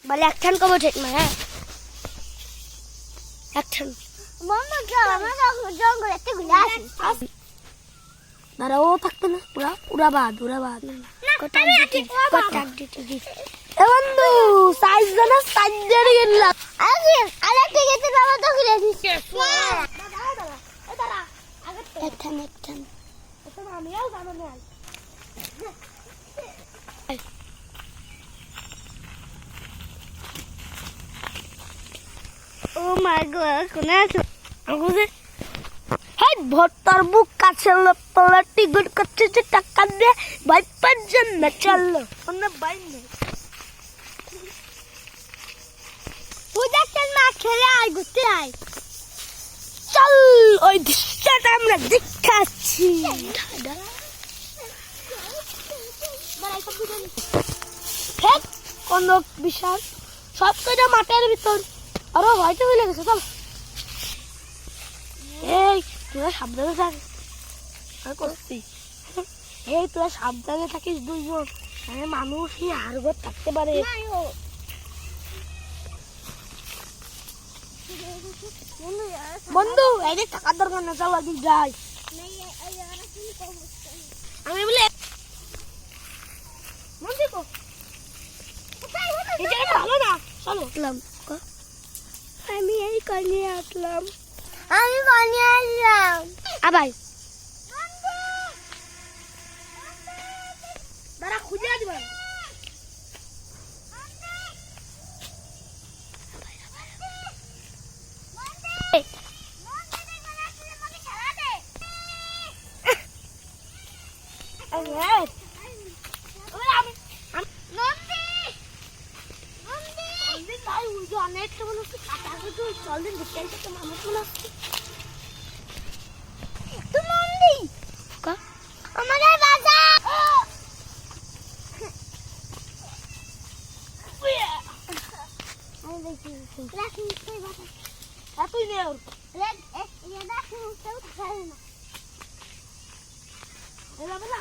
বলে একখান কব ঠিক না হ্যাঁ একখান মামা আমার জঙ্গল একটা গুলা আছে দাঁড়া ও থাকতো না উড়াবাদ এ বন্ধু সাইজ জানা সাইজ দিয়ে গেলাম আরেকটা গেছে বাবা তো খুলে দিচ্ছে একখান আমিও জানো না ও মাই গড কোনে আছে আগুনে হাই ভট্টার বুক কাছে লপলা টিগট করছে যে টাকা দিয়ে ভাই পাঁচজন না চললো অন্য ভাই নেই পূজা চল মা খেলে আয় ঘুরতে আয় চল ওই দৃশ্যটা আমরা দেখাচ্ছি কোন বিশাল সব কটা মাঠের ভিতর আরো হয়তো হয়ে গেছে চল এই তোরা সাবধানে থাক আর করছি এই তোরা সাবধানে থাকিস দুইজন মানুষই হাড়গোড় থাকতে পারে বন্ধু এই যে টাকার দরকার না চল আগে যাই আমি বলে ভালো না চলো আমি এই কনিয়ে আসলাম আবাই দাঁড়া খুঁজে দিবা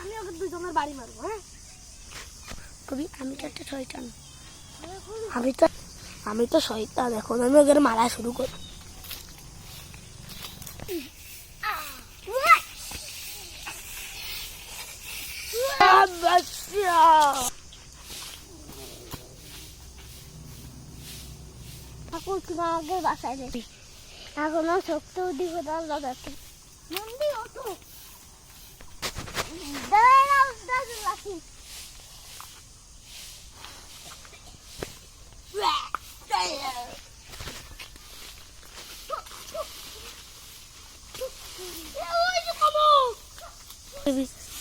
আমি ওকে দুজনের বাড়ি মারবো হ্যাঁ কবি আমি তো একটা শয়তান আমি তো শয়তান এখন আমি ওদের মারা শুরু করি ঠাকুর তোমাকে বাসায় দেখি এখনো শক্ত দিকে লাগাচ্ছে মন্দি অটো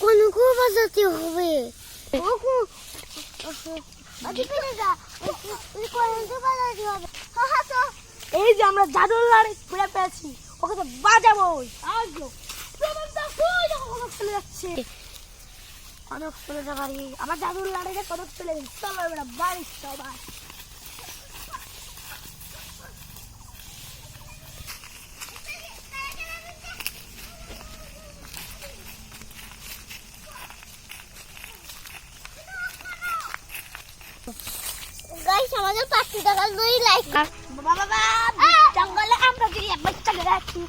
কোন কো বাজাতে হবে এই যে আমরা জাদুর লড়াই ঘুরে পেয়েছি ওকে তো বাজাবো চলে যাচ্ছে কনক চলে যাবারি আমার জাদুর লড়াইটা কনক চলে গেছে চলো এবার বাড়ি সবাই গাইস আমাদের 5 টাকা লই লাইক বাবা জঙ্গলে আমরা যে বাচ্চা গেছি